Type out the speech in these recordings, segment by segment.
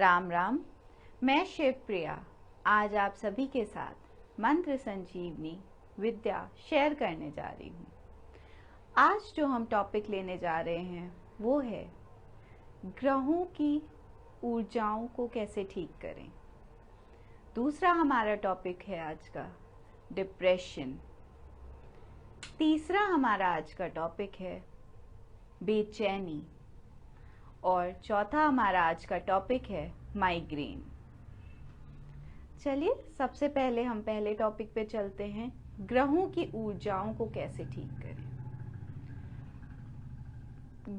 राम राम। मैं शिवप्रिया आज आप सभी के साथ मंत्र संजीवनी विद्या शेयर करने जा रही हूँ। आज जो हम टॉपिक लेने जा रहे हैं वो है ग्रहों की ऊर्जाओं को कैसे ठीक करें। दूसरा हमारा टॉपिक है आज का डिप्रेशन। तीसरा हमारा आज का टॉपिक है बेचैनी और चौथा हमारा आज का टॉपिक है माइग्रेन। चलिए सबसे पहले हम पहले टॉपिक पे चलते हैं, ग्रहों की ऊर्जाओं को कैसे ठीक करें।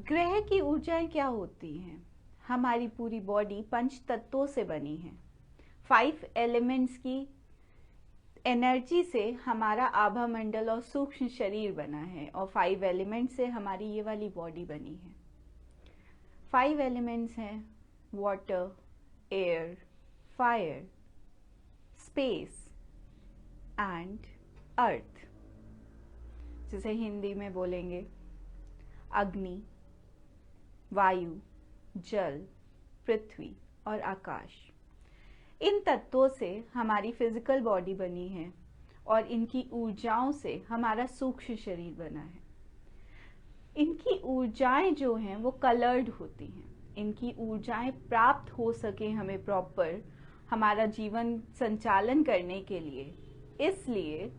ग्रह की ऊर्जाएं क्या होती हैं? हमारी पूरी बॉडी पंच तत्वों से बनी है। 5 एलिमेंट्स की एनर्जी से हमारा आभा मंडल और सूक्ष्म शरीर बना है और 5 एलिमेंट से हमारी ये वाली बॉडी बनी है। 5 एलिमेंट्स हैं water, air, fire, space and earth. जिसे हिंदी में बोलेंगे अग्नि, वायु, जल, पृथ्वी और आकाश। इन तत्वों से हमारी फिजिकल बॉडी बनी है और इनकी ऊर्जाओं से हमारा सूक्ष्म शरीर बना है। इनकी ऊर्जाएं जो हैं वो कलर्ड होती हैं। इनकी ऊर्जाएं प्राप्त हो सके हमें प्रॉपर हमारा जीवन संचालन करने के लिए, इसलिए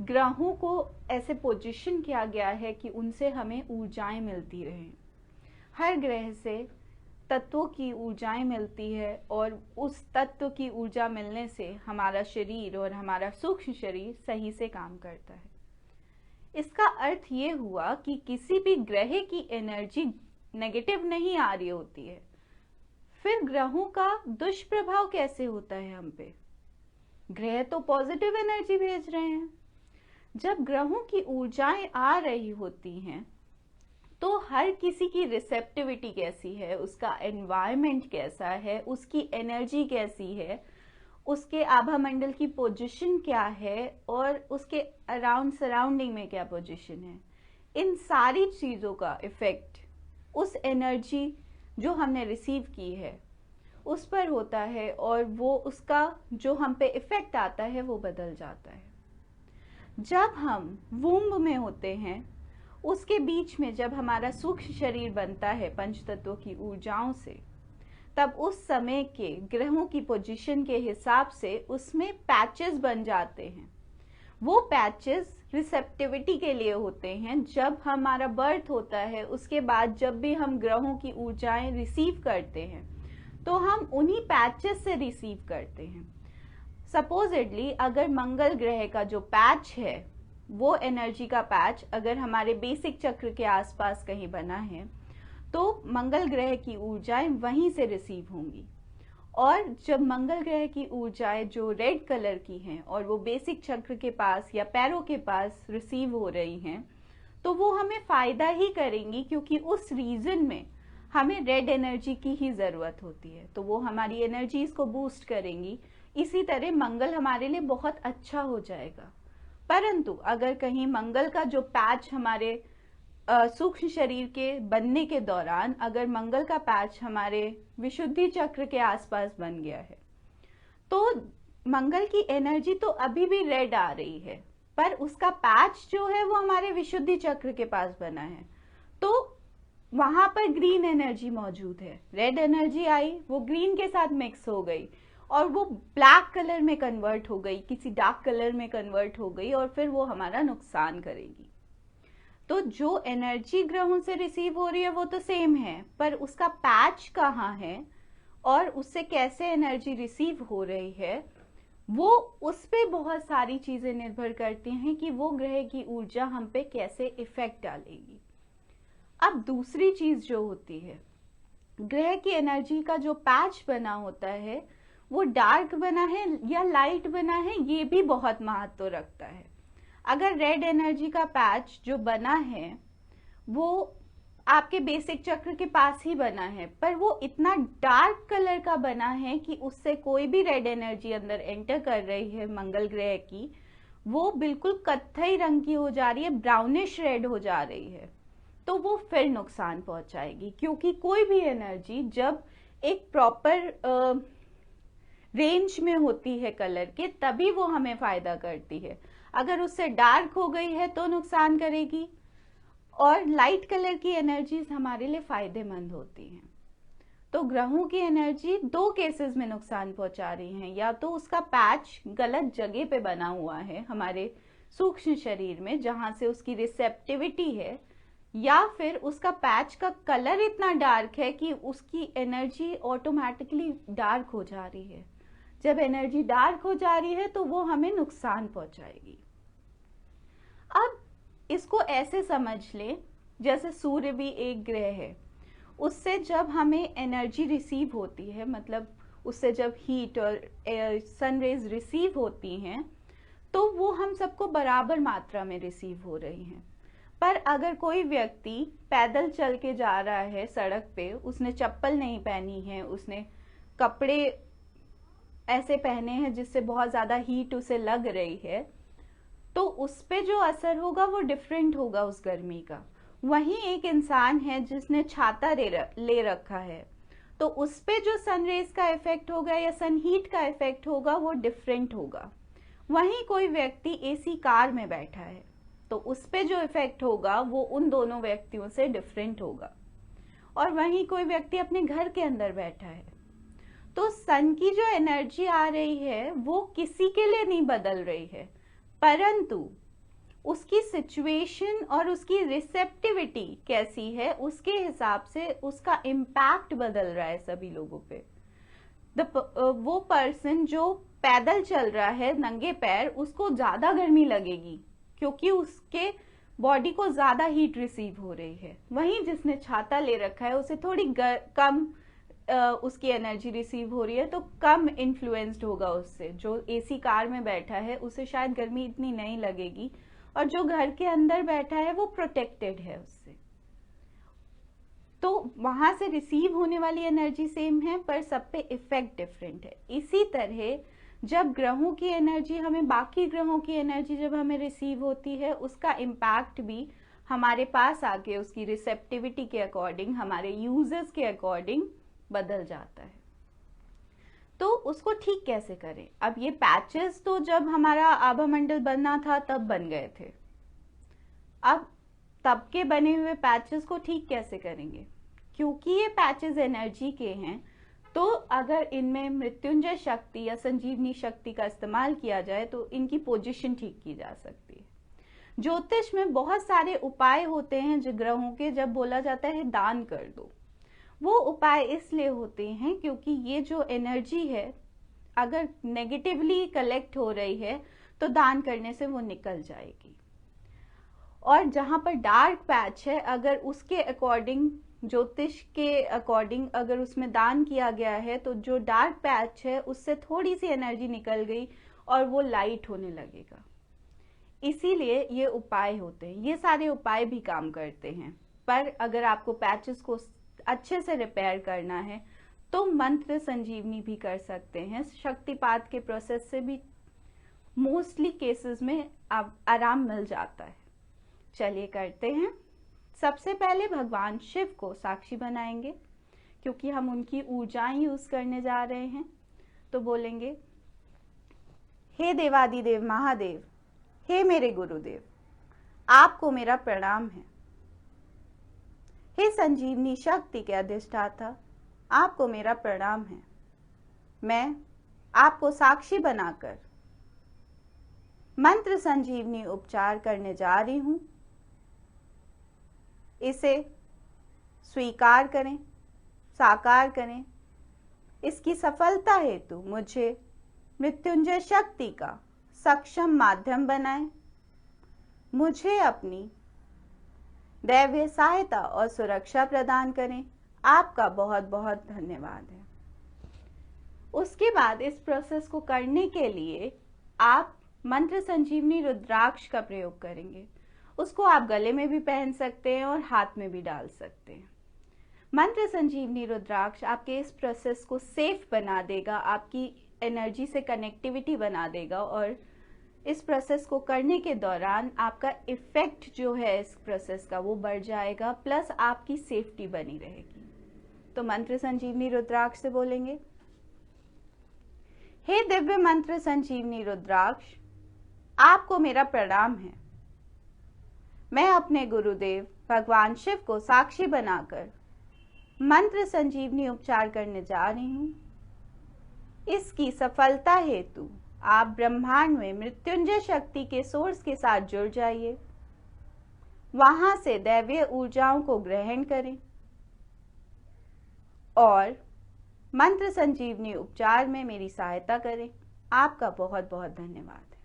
ग्रहों को ऐसे पोजीशन किया गया है कि उनसे हमें ऊर्जाएं मिलती रहें। हर ग्रह से तत्वों की ऊर्जाएं मिलती है और उस तत्व की ऊर्जा मिलने से हमारा शरीर और हमारा सूक्ष्म शरीर सही से काम करता है। इसका अर्थ ये हुआ कि किसी भी ग्रह की एनर्जी नेगेटिव नहीं आ रही होती है। फिर ग्रहों का दुष्प्रभाव कैसे होता है हम पे? ग्रह तो पॉजिटिव एनर्जी भेज रहे हैं। जब ग्रहों की ऊर्जाएं आ रही होती हैं तो हर किसी की रिसेप्टिविटी कैसी है, उसका एनवायरनमेंट कैसा है, उसकी एनर्जी कैसी है, उसके आभा मंडल की पोजीशन क्या है और उसके अराउंड सराउंडिंग में क्या पोजीशन है, इन सारी चीज़ों का इफेक्ट उस एनर्जी जो हमने रिसीव की है उस पर होता है और वो उसका जो हम पे इफेक्ट आता है वो बदल जाता है। जब हम वूम्ब में होते हैं उसके बीच में जब हमारा सूक्ष्म शरीर बनता है पंच तत्वों की ऊर्जाओं से, तब उस समय के ग्रहों की पोजीशन के हिसाब से उसमें पैचेस बन जाते हैं। वो पैचेस रिसेप्टिविटी के लिए होते हैं। जब हमारा बर्थ होता है उसके बाद जब भी हम ग्रहों की ऊर्जाएं रिसीव करते हैं तो हम उन्हीं पैचेस से रिसीव करते हैं। सपोजिटली अगर मंगल ग्रह का जो पैच है वो एनर्जी का पैच अगर हमारे बेसिक चक्र के आसपास कहीं बना है तो मंगल ग्रह की ऊर्जाएं वहीं से रिसीव होंगी। और जब मंगल ग्रह की ऊर्जाएं जो रेड कलर की हैं और वो बेसिक चक्र के पास या पैरों के पास रिसीव हो रही हैं तो वो हमें फायदा ही करेंगी, क्योंकि उस रीजन में हमें रेड एनर्जी की ही जरूरत होती है, तो वो हमारी एनर्जीज को बूस्ट करेंगी। इसी तरह मंगल हमारे लिए बहुत अच्छा हो जाएगा। परंतु अगर कहीं मंगल का जो पैच हमारे सूक्ष्म शरीर के बनने के दौरान अगर मंगल का पैच हमारे विशुद्धि चक्र के आसपास बन गया है तो मंगल की एनर्जी तो अभी भी रेड आ रही है, पर उसका पैच जो है वो हमारे विशुद्धि चक्र के पास बना है, तो वहां पर ग्रीन एनर्जी मौजूद है। रेड एनर्जी आई, वो ग्रीन के साथ मिक्स हो गई और वो ब्लैक कलर में कन्वर्ट हो गई, किसी डार्क कलर में कन्वर्ट हो गई और फिर वो हमारा नुकसान करेगी। तो जो एनर्जी ग्रहों से रिसीव हो रही है वो तो सेम है, पर उसका पैच कहाँ है और उससे कैसे एनर्जी रिसीव हो रही है वो उस पे बहुत सारी चीजें निर्भर करती हैं कि वो ग्रह की ऊर्जा हम पे कैसे इफेक्ट डालेगी। अब दूसरी चीज जो होती है, ग्रह की एनर्जी का जो पैच बना होता है वो डार्क बना है या लाइट बना है, ये भी बहुत महत्व रखता है। अगर रेड एनर्जी का पैच जो बना है वो आपके बेसिक चक्र के पास ही बना है, पर वो इतना डार्क कलर का बना है कि उससे कोई भी रेड एनर्जी अंदर एंटर कर रही है मंगल ग्रह की, वो बिल्कुल कत्थई रंग की हो जा रही है, ब्राउनिश रेड हो जा रही है, तो वो फिर नुकसान पहुंचाएगी। क्योंकि कोई भी एनर्जी जब एक प्रॉपर रेंज में होती है कलर के, तभी वो हमें फायदा करती है। अगर उससे डार्क हो गई है तो नुकसान करेगी, और लाइट कलर की एनर्जीज हमारे लिए फायदेमंद होती हैं। तो ग्रहों की एनर्जी दो केसेस में नुकसान पहुंचा रही हैं, या तो उसका पैच गलत जगह पे बना हुआ है हमारे सूक्ष्म शरीर में जहां से उसकी रिसेप्टिविटी है, या फिर उसका पैच का कलर इतना डार्क है कि उसकी एनर्जी ऑटोमेटिकली डार्क हो जा रही है। जब एनर्जी डार्क हो जा रही है तो वो हमें नुकसान पहुंचाएगी। अब इसको ऐसे समझ लें जैसे सूर्य भी एक ग्रह है, उससे जब हमें एनर्जी रिसीव होती है, मतलब उससे जब हीट और सनरेज रिसीव होती हैं, तो वो हम सबको बराबर मात्रा में रिसीव हो रही हैं। पर अगर कोई व्यक्ति पैदल चल के जा रहा है सड़क पे, उसने चप्पल नहीं पहनी है, उसने कपड़े ऐसे पहने हैं जिससे बहुत ज्यादा हीट उसे लग रही है, तो उस पे जो असर होगा वो डिफरेंट होगा उस गर्मी का। वहीं एक इंसान है जिसने छाता ले रखा है, तो उस पे जो सनरेज का इफेक्ट होगा या सन हीट का इफेक्ट होगा वो डिफरेंट होगा। वहीं कोई व्यक्ति एसी कार में बैठा है, तो उस पे जो इफेक्ट होगा वो उन दोनों व्यक्तियों से डिफरेंट होगा। और वहीं कोई व्यक्ति अपने घर के अंदर बैठा है, तो सन की जो एनर्जी आ रही है वो किसी के लिए नहीं बदल रही है, परंतु उसकी सिचुएशन और उसकी रिसेप्टिविटी कैसी है उसके हिसाब से उसका इम्पैक्ट बदल रहा है सभी लोगों पे। वो पर्सन जो पैदल चल रहा है नंगे पैर, उसको ज्यादा गर्मी लगेगी क्योंकि उसके बॉडी को ज्यादा हीट रिसीव हो रही है। वहीं जिसने छाता ले रखा है उसे थोड़ी कम उसकी एनर्जी रिसीव हो रही है, तो कम इन्फ्लुएंस्ड होगा उससे। जो एसी कार में बैठा है उसे शायद गर्मी इतनी नहीं लगेगी, और जो घर के अंदर बैठा है वो प्रोटेक्टेड है उससे। तो वहां से रिसीव होने वाली एनर्जी सेम है, पर सब पे इफेक्ट डिफरेंट है। इसी तरह जब ग्रहों की एनर्जी हमें, बाकी ग्रहों की एनर्जी जब हमें रिसीव होती है, उसका इम्पैक्ट भी हमारे पास आके उसकी रिसेप्टिविटी के अकॉर्डिंग, हमारे यूजेस के अकॉर्डिंग बदल जाता है। तो उसको ठीक कैसे करें? अब ये पैचेस तो जब हमारा आभामंडल बनना था तब बन गए थे, अब तब के बने हुए पैचेस को ठीक कैसे करेंगे? क्योंकि ये पैचेस एनर्जी के हैं, तो अगर इनमें मृत्युंजय शक्ति या संजीवनी शक्ति का इस्तेमाल किया जाए तो इनकी पोजीशन ठीक की जा सकती है। ज्योतिष में बहुत सारे उपाय होते हैं जो ग्रहों के, जब बोला जाता है दान कर दो, वो उपाय इसलिए होते हैं क्योंकि ये जो एनर्जी है अगर नेगेटिवली कलेक्ट हो रही है तो दान करने से वो निकल जाएगी। और जहां पर डार्क पैच है, अगर उसके अकॉर्डिंग, ज्योतिष के अकॉर्डिंग अगर उसमें दान किया गया है, तो जो डार्क पैच है उससे थोड़ी सी एनर्जी निकल गई और वो लाइट होने लगेगा। इसीलिए ये उपाय होते हैं, ये सारे उपाय भी काम करते हैं। पर अगर आपको पैचेस को अच्छे से रिपेयर करना है तो मंत्र संजीवनी भी कर सकते हैं। शक्तिपात के प्रोसेस से भी मोस्टली केसेस में आराम मिल जाता है। चलिए करते हैं। सबसे पहले भगवान शिव को साक्षी बनाएंगे क्योंकि हम उनकी ऊर्जाएं यूज करने जा रहे हैं। तो बोलेंगे, हे देवादिदेव महादेव, हे मेरे गुरुदेव, आपको मेरा प्रणाम है। हे संजीवनी शक्ति के अधिष्ठाता, आपको मेरा प्रणाम है। मैं आपको साक्षी बनाकर मंत्र संजीवनी उपचार करने जा रही हूं। इसे स्वीकार करें, साकार करें। इसकी सफलता हेतु मुझे मृत्युंजय शक्ति का सक्षम माध्यम बनाएं। मुझे अपनी दैवीय सहायता और सुरक्षा प्रदान करें। आपका बहुत बहुत धन्यवाद है। उसके बाद इस प्रोसेस को करने के लिए आप मंत्र संजीवनी रुद्राक्ष का प्रयोग करेंगे। उसको आप गले में भी पहन सकते हैं और हाथ में भी डाल सकते हैं। मंत्र संजीवनी रुद्राक्ष आपके इस प्रोसेस को सेफ बना देगा, आपकी एनर्जी से कनेक्टिविटी बना देगा, और इस प्रोसेस को करने के दौरान आपका इफेक्ट जो है इस प्रोसेस का वो बढ़ जाएगा, प्लस आपकी सेफ्टी बनी रहेगी। तो मंत्र संजीवनी रुद्राक्ष से बोलेंगे, हे दिव्य मंत्र संजीवनी रुद्राक्ष, आपको मेरा प्रणाम है। मैं अपने गुरुदेव भगवान शिव को साक्षी बनाकर मंत्र संजीवनी उपचार करने जा रही हूं। इसकी सफलता हेतु आप ब्रह्मांड में मृत्युंजय शक्ति के सोर्स के साथ जुड़ जाइए, वहां से दैवीय ऊर्जाओं को ग्रहण करें और मंत्र संजीवनी उपचार में मेरी सहायता करें। आपका बहुत बहुत धन्यवाद है।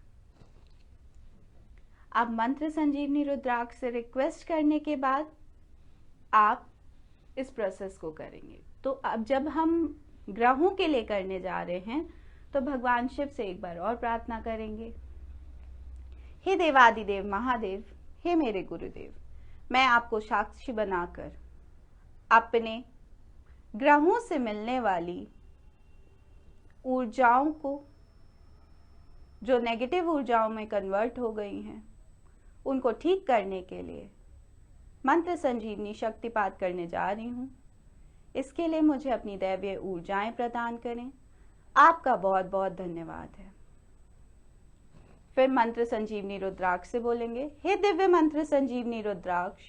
अब मंत्र संजीवनी रुद्राक्ष से रिक्वेस्ट करने के बाद आप इस प्रोसेस को करेंगे। तो अब जब हम ग्रहों के लिए करने जा रहे हैं तो भगवान शिव से एक बार और प्रार्थना करेंगे, हे देवादिदेव महादेव, हे मेरे गुरुदेव, मैं आपको साक्षी बनाकर अपने ग्रहों से मिलने वाली ऊर्जाओं को, जो नेगेटिव ऊर्जाओं में कन्वर्ट हो गई हैं, उनको ठीक करने के लिए मंत्र संजीवनी शक्तिपात करने जा रही हूं। इसके लिए मुझे अपनी दैवीय ऊर्जाएं प्रदान करें। आपका बहुत बहुत धन्यवाद है। फिर मंत्र संजीवनी रुद्राक्ष से बोलेंगे, हे दिव्य मंत्र संजीवनी रुद्राक्ष,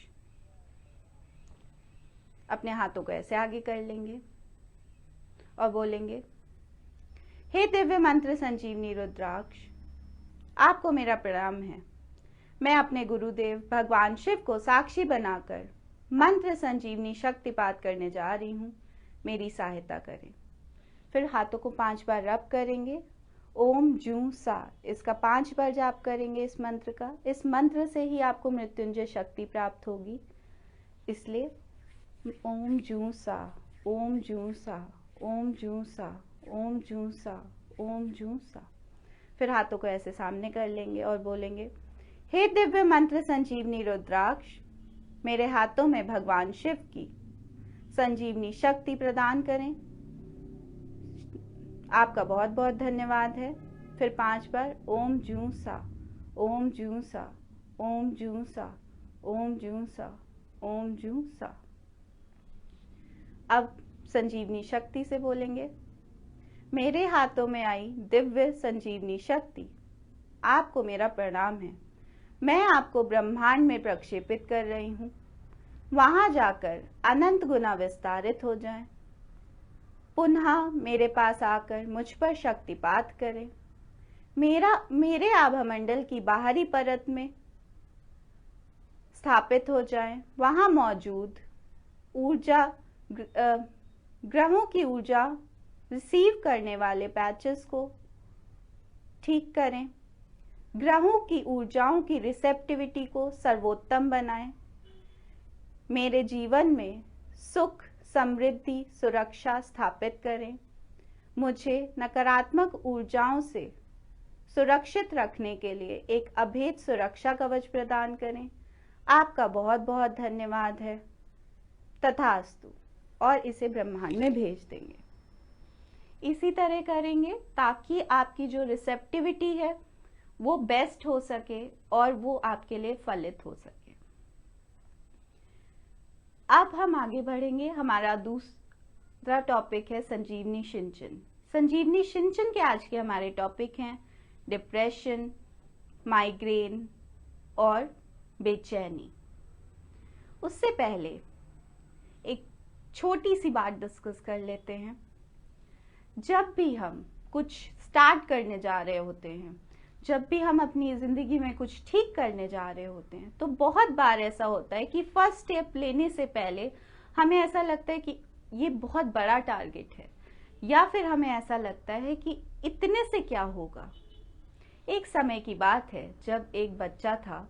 अपने हाथों को ऐसे आगे कर लेंगे और बोलेंगे, हे दिव्य मंत्र संजीवनी रुद्राक्ष, आपको मेरा प्रणाम है। मैं अपने गुरुदेव भगवान शिव को साक्षी बनाकर मंत्र संजीवनी शक्तिपात करने जा रही हूं, मेरी सहायता करें। फिर हाथों को 5 बार रब करेंगे, ओम जू सा, इसका 5 बार जाप करेंगे इस मंत्र का। इस मंत्र से ही आपको मृत्युंजय शक्ति प्राप्त होगी, इसलिए ओम जू सा, ओम जू सा, ओम जू सा, ओम जू सा, ओम जू सा। फिर हाथों को ऐसे सामने कर लेंगे और बोलेंगे, हे दिव्य मंत्र संजीवनी रुद्राक्ष, मेरे हाथों में भगवान शिव की संजीवनी शक्ति प्रदान करें। आपका बहुत बहुत धन्यवाद है। फिर 5 बार ओम जू सा, ओम जू सा, ओम जू सा, ओम जू सा, ओम जू सा। अब संजीवनी शक्ति से बोलेंगे, मेरे हाथों में आई दिव्य संजीवनी शक्ति, आपको मेरा प्रणाम है। मैं आपको ब्रह्मांड में प्रक्षेपित कर रही हूं, वहां जाकर अनंत गुना विस्तारित हो जाएं। पुनः मेरे पास आकर मुझ पर शक्तिपात करें। मेरे आभामंडल की बाहरी परत में स्थापित हो जाएं। वहां मौजूद ऊर्जा, ग्रहों की ऊर्जा रिसीव करने वाले पैचेस को ठीक करें। ग्रहों की ऊर्जाओं की रिसेप्टिविटी को सर्वोत्तम बनाएं। मेरे जीवन में सुख, समृद्धि, सुरक्षा स्थापित करें। मुझे नकारात्मक ऊर्जाओं से सुरक्षित रखने के लिए एक अभेद सुरक्षा कवच प्रदान करें। आपका बहुत बहुत धन्यवाद है। तथास्तु। और इसे ब्रह्मांड में भेज देंगे। इसी तरह करेंगे ताकि आपकी जो रिसेप्टिविटी है वो बेस्ट हो सके और वो आपके लिए फलित हो सके। अब हम आगे बढ़ेंगे। हमारा दूसरा टॉपिक है संजीवनी सिंचन। संजीवनी सिंचन के आज के हमारे टॉपिक हैं डिप्रेशन, माइग्रेन और बेचैनी। उससे पहले एक छोटी सी बात डिस्कस कर लेते हैं। जब भी हम कुछ स्टार्ट करने जा रहे होते हैं, जब भी हम अपनी जिंदगी में कुछ ठीक करने जा रहे होते हैं, तो बहुत बार ऐसा होता है कि फर्स्ट स्टेप लेने से पहले हमें ऐसा लगता है कि ये बहुत बड़ा टारगेट है, या फिर हमें ऐसा लगता है कि इतने से क्या होगा। एक समय की बात है जब एक बच्चा था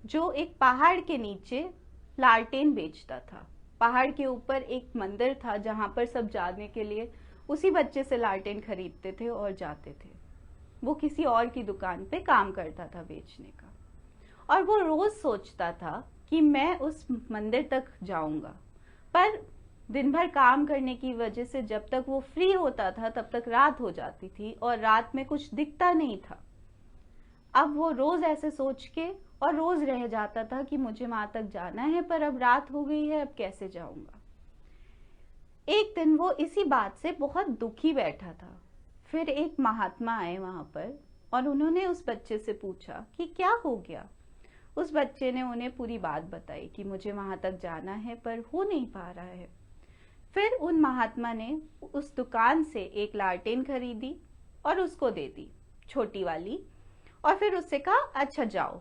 जो एक पहाड़ के नीचे लालटेन बेचता था। पहाड़ के ऊपर एक मंदिर था जहां पर सब जाने के लिए उसी बच्चे से लालटेन खरीदते थे और जाते थे। वो किसी और की दुकान पे काम करता था बेचने का, और वो रोज सोचता था कि मैं उस मंदिर तक जाऊंगा, पर दिन भर काम करने की वजह से जब तक वो फ्री होता था तब तक रात हो जाती थी और रात में कुछ दिखता नहीं था। अब वो रोज ऐसे सोच के और रोज रह जाता था कि मुझे वहां तक जाना है पर अब रात हो गई है, अब कैसे जाऊंगा। एक दिन वो इसी बात से बहुत दुखी बैठा था। फिर एक महात्मा आए वहां पर और उन्होंने उस बच्चे से पूछा कि क्या हो गया। उस बच्चे ने उन्हें पूरी बात बताई कि मुझे वहां तक जाना है पर हो नहीं पा रहा है। फिर उन महात्मा ने उस दुकान से एक लालटेन खरीदी और उसको दे दी, छोटी वाली, और फिर उससे कहा अच्छा जाओ।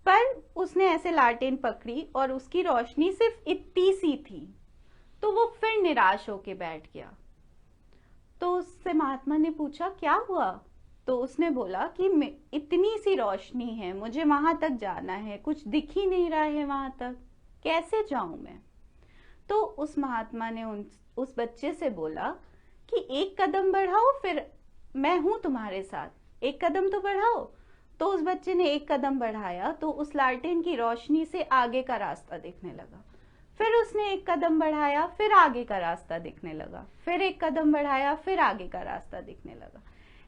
पर उसने ऐसे लालटेन पकड़ी और उसकी रोशनी सिर्फ इतनी सी थी, तो वो फिर निराश होके बैठ गया। तो उससे महात्मा ने पूछा क्या हुआ। तो उसने बोला कि इतनी सी रोशनी है, मुझे वहां तक जाना है, कुछ दिख ही नहीं रहा है वहां तक, कैसे जाऊं मैं। तो उस महात्मा ने उस बच्चे से बोला कि एक कदम बढ़ाओ, फिर मैं हूं तुम्हारे साथ, एक कदम तो बढ़ाओ। तो उस बच्चे ने एक कदम बढ़ाया तो उस लालटेन की रोशनी से आगे का रास्ता दिखने लगा। फिर उसने एक कदम बढ़ाया, फिर आगे का रास्ता दिखने लगा, फिर एक कदम बढ़ाया, फिर आगे का रास्ता दिखने लगा।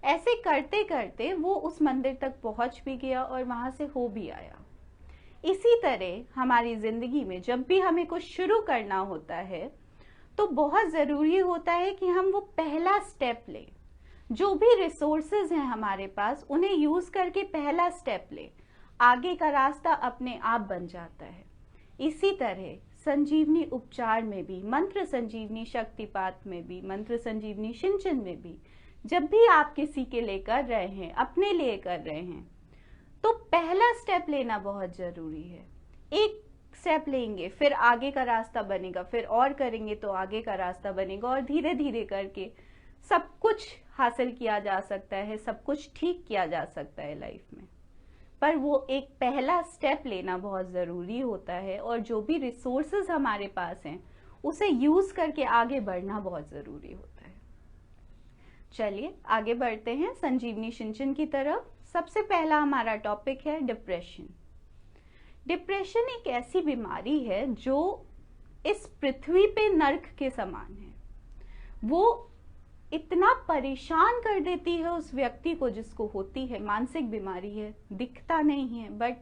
ऐसे करते करते वो उस मंदिर तक पहुंच भी गया और वहां से हो भी आया। इसी तरह हमारी जिंदगी में जब भी हमें कुछ शुरू करना होता है तो बहुत जरूरी होता है कि हम वो पहला स्टेप लें। जो भी रिसोर्सेज हैं हमारे पास, उन्हें यूज करके पहला स्टेप लें, आगे का रास्ता अपने आप बन जाता है। इसी तरह संजीवनी उपचार में भी, मंत्र संजीवनी शक्तिपात में भी, मंत्र संजीवनी सिंचन में भी, जब भी आप किसी के लिए कर रहे हैं, अपने लिए कर रहे हैं, तो पहला स्टेप लेना बहुत जरूरी है। एक स्टेप लेंगे, फिर आगे का रास्ता बनेगा, फिर और करेंगे तो आगे का रास्ता बनेगा, और धीरे धीरे करके सब कुछ हासिल किया जा सकता है, सब कुछ ठीक किया जा सकता है लाइफ में। पर वो एक पहला स्टेप लेना बहुत जरूरी होता है, और जो भी रिसोर्सेज हमारे पास हैं उसे यूज करके आगे बढ़ना बहुत जरूरी होता है। चलिए आगे बढ़ते हैं संजीवनी सिंचन की तरफ। सबसे पहला हमारा टॉपिक है डिप्रेशन। डिप्रेशन एक ऐसी बीमारी है जो इस पृथ्वी पे नर्क के समान है। वो इतना परेशान कर देती है उस व्यक्ति को जिसको होती है, मानसिक बीमारी है, दिखता नहीं है, बट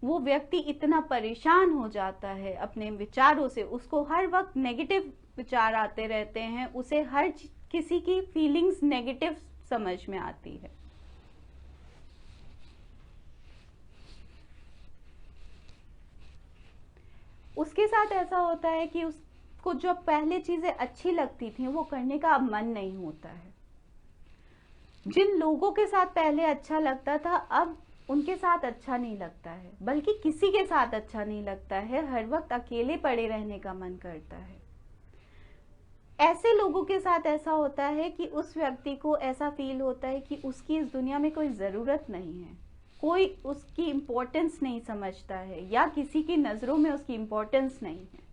वो व्यक्ति इतना परेशान हो जाता है अपने विचारों से, उसको हर वक्त नेगेटिव विचार आते रहते हैं, उसे हर किसी की फीलिंग्स नेगेटिव समझ में आती है। उसके साथ ऐसा होता है कि उसको जो पहले चीजें अच्छी लगती थी वो करने का अब मन नहीं होता है। जिन लोगों के साथ पहले अच्छा लगता था अब उनके साथ अच्छा नहीं लगता है, बल्कि किसी के साथ अच्छा नहीं लगता है, हर वक्त अकेले पड़े रहने का मन करता है। ऐसे लोगों के साथ ऐसा होता है कि उस व्यक्ति को ऐसा फील होता है कि उसकी इस दुनिया में कोई ज़रूरत नहीं है, कोई उसकी इम्पोर्टेंस नहीं समझता है, या किसी की नज़रों में उसकी इम्पोर्टेंस नहीं है,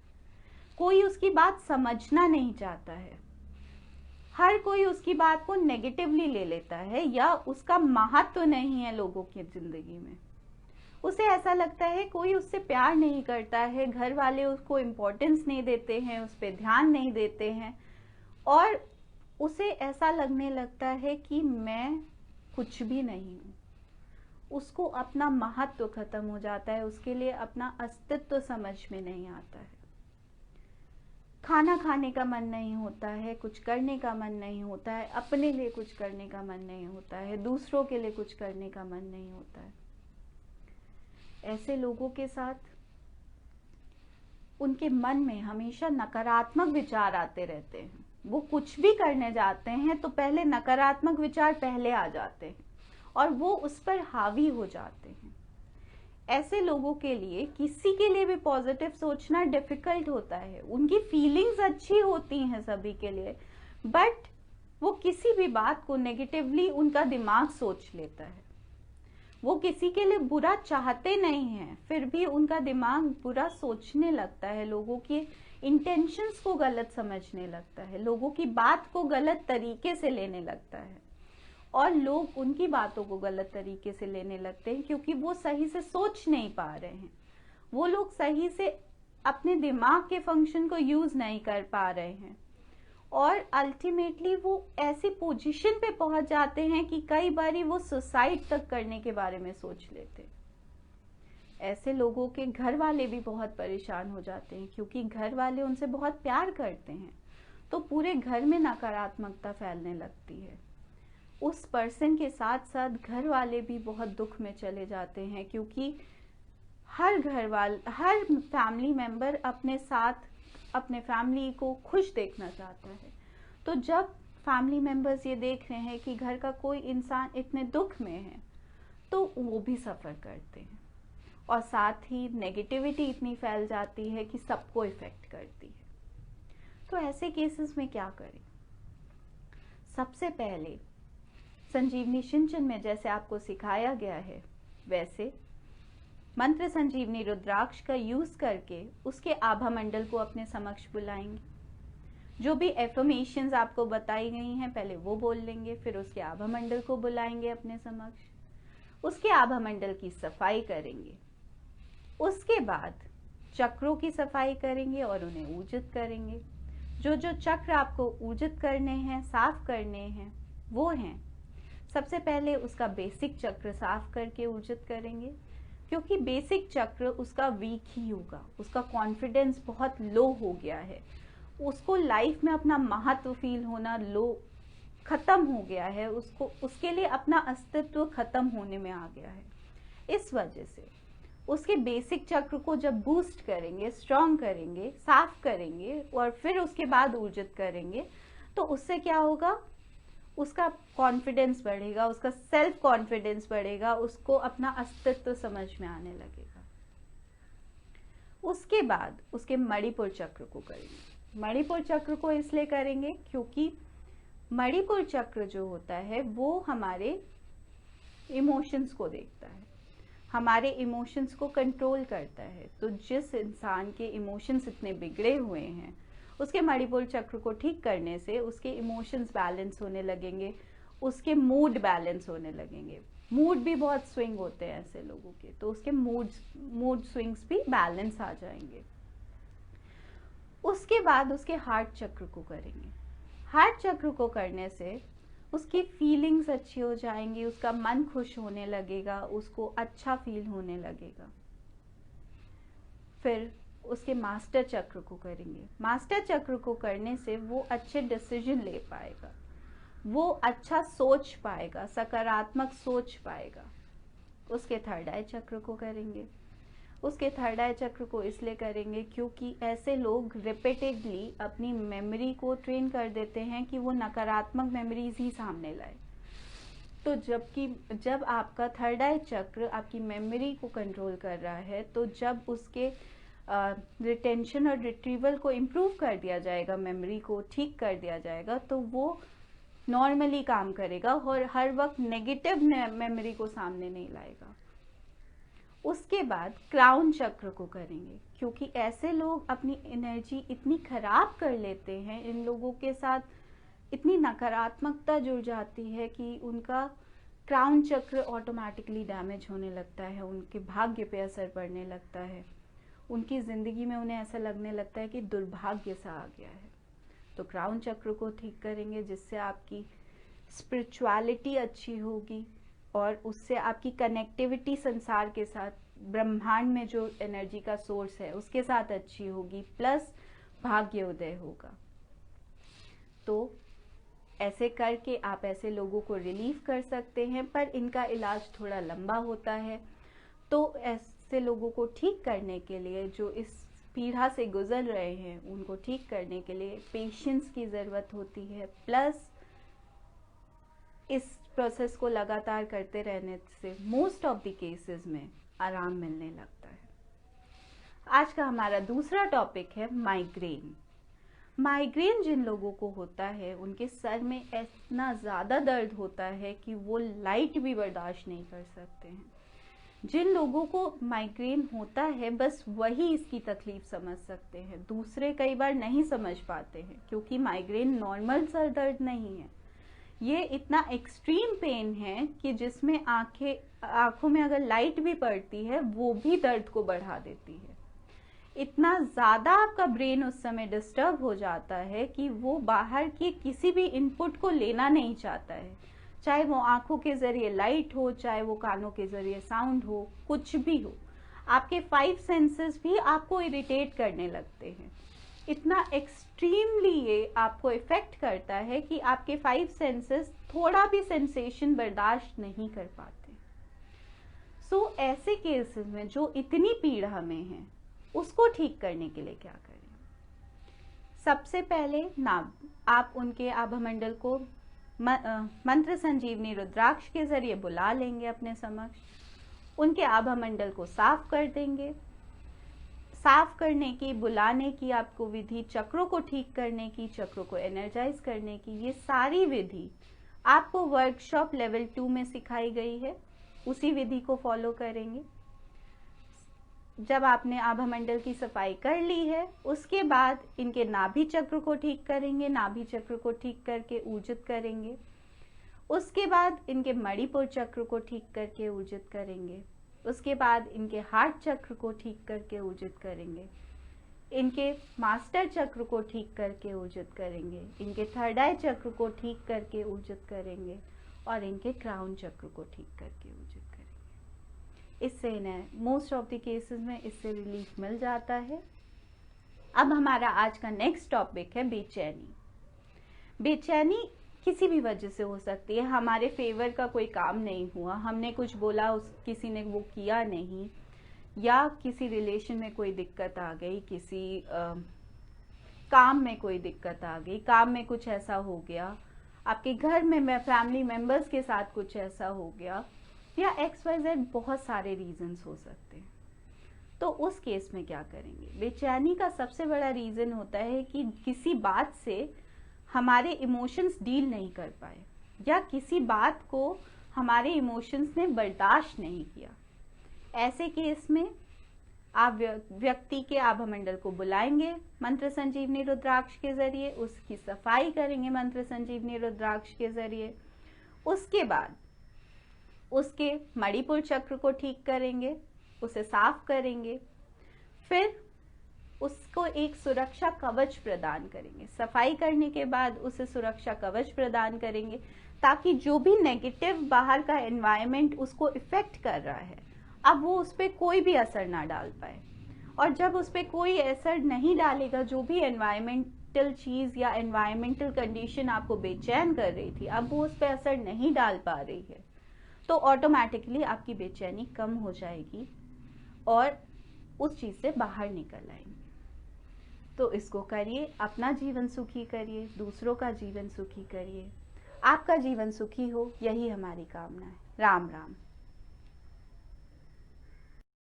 कोई उसकी बात समझना नहीं चाहता है, हर कोई उसकी बात को नेगेटिवली ले लेता है, या उसका महत्व नहीं है लोगों की जिंदगी में। उसे ऐसा लगता है कोई उससे प्यार नहीं करता है, घर वाले उसको इम्पोर्टेंस नहीं देते हैं, उस पर ध्यान नहीं देते हैं, और उसे ऐसा लगने लगता है कि मैं कुछ भी नहीं हूँ। उसको अपना महत्व खत्म हो जाता है, उसके लिए अपना अस्तित्व समझ में नहीं आता है। खाना खाने का मन नहीं होता है, कुछ करने का मन नहीं होता है, अपने लिए कुछ करने का मन नहीं होता है, दूसरों के लिए कुछ करने का मन नहीं होता है। ऐसे लोगों के साथ उनके मन में हमेशा नकारात्मक विचार आते रहते हैं। वो कुछ भी करने जाते हैं तो पहले नकारात्मक विचार पहले आ जाते हैं और वो उस पर हावी हो जाते हैं। ऐसे लोगों के लिए किसी के लिए भी पॉजिटिव सोचना डिफिकल्ट होता है। उनकी फीलिंग्स अच्छी होती हैं सभी के लिए, बट वो किसी भी बात को नेगेटिवली उनका दिमाग सोच लेता है। वो किसी के लिए बुरा चाहते नहीं हैं, फिर भी उनका दिमाग बुरा सोचने लगता है, लोगों की इंटेंशंस को गलत समझने लगता है, लोगों की बात को गलत तरीके से लेने लगता है, और लोग उनकी बातों को गलत तरीके से लेने लगते हैं क्योंकि वो सही से सोच नहीं पा रहे हैं। वो लोग सही से अपने दिमाग के फंक्शन को यूज नहीं कर पा रहे हैं, और अल्टीमेटली वो ऐसी पोजीशन पे पहुंच जाते हैं कि कई बारी वो सुसाइड तक करने के बारे में सोच लेते हैं। ऐसे लोगों के घर वाले भी बहुत परेशान हो जाते हैं क्योंकि घर वाले उनसे बहुत प्यार करते हैं, तो पूरे घर में नकारात्मकता फैलने लगती है। उस पर्सन के साथ साथ घर वाले भी बहुत दुख में चले जाते हैं, क्योंकि हर फैमिली मेंबर अपने साथ अपने फैमिली को खुश देखना चाहता है। तो जब फैमिली मेंबर्स ये देख रहे हैं कि घर का कोई इंसान इतने दुख में है, तो वो भी सफ़र करते हैं, और साथ ही नेगेटिविटी इतनी फैल जाती है कि सबको इफ़ेक्ट करती है। तो ऐसे केसेस में क्या करें? सबसे पहले संजीवनी सिंचन में जैसे आपको सिखाया गया है, वैसे मंत्र संजीवनी रुद्राक्ष का यूज करके उसके आभा मंडल को अपने समक्ष बुलाएंगे। जो भी एफर्मेशंस आपको बताई गई हैं पहले वो बोल लेंगे, फिर उसके आभा मंडल को बुलाएंगे अपने समक्ष, उसके आभा मंडल की सफाई करेंगे। उसके बाद चक्रों की सफाई करेंगे और उन्हें ऊर्जित करेंगे। जो जो चक्र आपको ऊर्जित करने हैं, साफ करने हैं, वो हैं, सबसे पहले उसका बेसिक चक्र साफ करके ऊर्जित करेंगे, क्योंकि बेसिक चक्र उसका वीक ही होगा, उसका कॉन्फिडेंस बहुत लो हो गया है, उसको लाइफ में अपना महत्व फील होना लो खत्म हो गया है, उसके लिए अपना अस्तित्व खत्म होने में आ गया है। इस वजह से उसके बेसिक चक्र को जब बूस्ट करेंगे, स्ट्रॉन्ग करेंगे, साफ करेंगे और फिर उसके बाद ऊर्जित करेंगे, तो उससे क्या होगा, उसका कॉन्फिडेंस बढ़ेगा, उसका सेल्फ कॉन्फिडेंस बढ़ेगा, उसको अपना अस्तित्व समझ में आने लगेगा। उसके बाद उसके मणिपुर चक्र को करेंगे। मणिपुर चक्र को इसलिए करेंगे क्योंकि मणिपुर चक्र जो होता है वो हमारे इमोशंस को देखता है, हमारे इमोशंस को कंट्रोल करता है। तो जिस इंसान के इमोशंस इतने बिगड़े हुए हैं, उसके मणिपुर चक्र को ठीक करने से उसके इमोशंस बैलेंस होने लगेंगे, उसके मूड बैलेंस होने लगेंगे। मूड भी बहुत स्विंग होते हैं ऐसे लोगों के, तो उसके मूड स्विंग्स भी बैलेंस आ जाएंगे। उसके बाद उसके हार्ट चक्र को करेंगे। हार्ट चक्र को करने से उसकी फीलिंग्स अच्छी हो जाएंगी, उसका मन खुश होने लगेगा, उसको अच्छा फील होने लगेगा। फिर उसके मास्टर चक्र को करेंगे। मास्टर चक्र को करने से वो अच्छे डिसीजन ले पाएगा, वो अच्छा सोच पाएगा, सकारात्मक सोच पाएगा। उसके थर्ड आई चक्र को करेंगे। उसके थर्ड आई चक्र को इसलिए करेंगे क्योंकि ऐसे लोग रिपीटेडली अपनी मेमोरी को ट्रेन कर देते हैं कि वो नकारात्मक मेमोरीज ही सामने लाए। तो जब आपका थर्ड आई चक्र आपकी मेमोरी को कंट्रोल कर रहा है, तो जब उसके रिटेंशन और रिट्रीवल को इम्प्रूव कर दिया जाएगा, मेमोरी को ठीक कर दिया जाएगा, तो वो नॉर्मली काम करेगा और हर वक्त नेगेटिव मेमोरी को सामने नहीं लाएगा। उसके बाद क्राउन चक्र को करेंगे, क्योंकि ऐसे लोग अपनी एनर्जी इतनी खराब कर लेते हैं, इन लोगों के साथ इतनी नकारात्मकता जुड़ जाती है कि उनका क्राउन चक्र ऑटोमेटिकली डैमेज होने लगता है, उनके भाग्य पे असर पड़ने लगता है, उनकी ज़िंदगी में उन्हें ऐसा लगने लगता है कि दुर्भाग्य सा आ गया है। तो क्राउन चक्र को ठीक करेंगे, जिससे आपकी स्पिरिचुअलिटी अच्छी होगी और उससे आपकी कनेक्टिविटी संसार के साथ, ब्रह्मांड में जो एनर्जी का सोर्स है उसके साथ अच्छी होगी, प्लस भाग्य उदय होगा। तो ऐसे करके आप ऐसे लोगों को रिलीव कर सकते हैं, पर इनका इलाज थोड़ा लंबा होता है। तो ऐसे लोगों को ठीक करने के लिए, जो इस पीड़ा से गुजर रहे हैं, उनको ठीक करने के लिए पेशेंस की ज़रूरत होती है, प्लस इस प्रोसेस को लगातार करते रहने से मोस्ट ऑफ द केसेस में आराम मिलने लगता है। आज का हमारा दूसरा टॉपिक है माइग्रेन। माइग्रेन जिन लोगों को होता है, उनके सर में इतना ज़्यादा दर्द होता है कि वो लाइट भी बर्दाश्त नहीं कर सकते हैं। जिन लोगों को माइग्रेन होता है, बस वही इसकी तकलीफ समझ सकते हैं, दूसरे कई बार नहीं समझ पाते हैं, क्योंकि माइग्रेन नॉर्मल सर दर्द नहीं है। ये इतना एक्सट्रीम पेन है कि जिसमें आंखों में अगर लाइट भी पड़ती है वो भी दर्द को बढ़ा देती है। इतना ज़्यादा आपका ब्रेन उस समय डिस्टर्ब हो जाता है कि वो बाहर के किसी भी इनपुट को लेना नहीं चाहता है, चाहे वो आंखों के ज़रिए लाइट हो, चाहे वो कानों के ज़रिए साउंड हो, कुछ भी हो। आपके 5 सेंसेस भी आपको इरिटेट करने लगते हैं। इतना एक्सट्रीमली ये आपको इफेक्ट करता है कि आपके 5 सेंसेस थोड़ा भी सेंसेशन बर्दाश्त नहीं कर पाते। सो ऐसे केसेस में जो इतनी पीड़ा में है, उसको ठीक करने के लिए क्या करें? सबसे पहले नाभ, आप उनके आभामंडल को मंत्र संजीवनी रुद्राक्ष के जरिए बुला लेंगे अपने समक्ष, उनके आभामंडल को साफ कर देंगे। साफ करने की, बुलाने की आपको विधि, चक्रों को ठीक करने की, चक्रों को एनर्जाइज करने की, ये सारी विधि आपको वर्कशॉप लेवल 2 में सिखाई गई है। उसी विधि को फॉलो करेंगे। जब आपने आभामंडल की सफाई कर ली है, उसके बाद इनके नाभि चक्र को ठीक करेंगे। नाभि चक्र को ठीक करके ऊर्जित करेंगे। उसके बाद इनके मणिपुर चक्र को ठीक करके ऊर्जित करेंगे। उसके बाद इनके हार्ट चक्र को ठीक करके ऊर्जित करेंगे। इनके मास्टर चक्र को ठीक करके ऊर्जित करेंगे। इनके थर्ड आई चक्र को ठीक करके ऊर्जित करेंगे और इनके क्राउन चक्र को ठीक करके ऊर्जित करेंगे। इससे इन्हें मोस्ट ऑफ द केसेस में इससे रिलीफ मिल जाता है। अब हमारा आज का नेक्स्ट टॉपिक है बेचैनी। बेचैनी किसी भी वजह से हो सकती है। हमारे फेवर का कोई काम नहीं हुआ, हमने कुछ बोला, किसी ने वो किया नहीं, या किसी रिलेशन में कोई दिक्कत आ गई, किसी काम में कोई दिक्कत आ गई, काम में कुछ ऐसा हो गया, आपके घर में फैमिली मेंबर्स के साथ कुछ ऐसा हो गया, या XYZ बहुत सारे रीजंस हो सकते हैं। तो उस केस में क्या करेंगे? बेचैनी का सबसे बड़ा रीजन होता है कि किसी बात से हमारे इमोशंस डील नहीं कर पाए, या किसी बात को हमारे इमोशंस ने बर्दाश्त नहीं किया। ऐसे केस में आप व्यक्ति के आभामंडल को बुलाएंगे मंत्र संजीवनी रुद्राक्ष के जरिए, उसकी सफाई करेंगे मंत्र संजीवनी रुद्राक्ष के जरिए। उसके बाद उसके मणिपुर चक्र को ठीक करेंगे, उसे साफ करेंगे। फिर उसको एक सुरक्षा कवच प्रदान करेंगे। सफाई करने के बाद उसे सुरक्षा कवच प्रदान करेंगे, ताकि जो भी नेगेटिव बाहर का एनवायरनमेंट उसको इफेक्ट कर रहा है, अब वो उस पर कोई भी असर ना डाल पाए। और जब उस पर कोई असर नहीं डालेगा, जो भी एनवायरमेंटल चीज़ या एनवायरमेंटल कंडीशन आपको बेचैन कर रही थी, अब वो उस पर असर नहीं डाल पा रही है, तो ऑटोमेटिकली आपकी बेचैनी कम हो जाएगी और उस चीज़ से बाहर निकल आएंगे। तो इसको करिए, अपना जीवन सुखी करिए, दूसरों का जीवन सुखी करिए। आपका जीवन सुखी हो, यही हमारी कामना है। राम राम।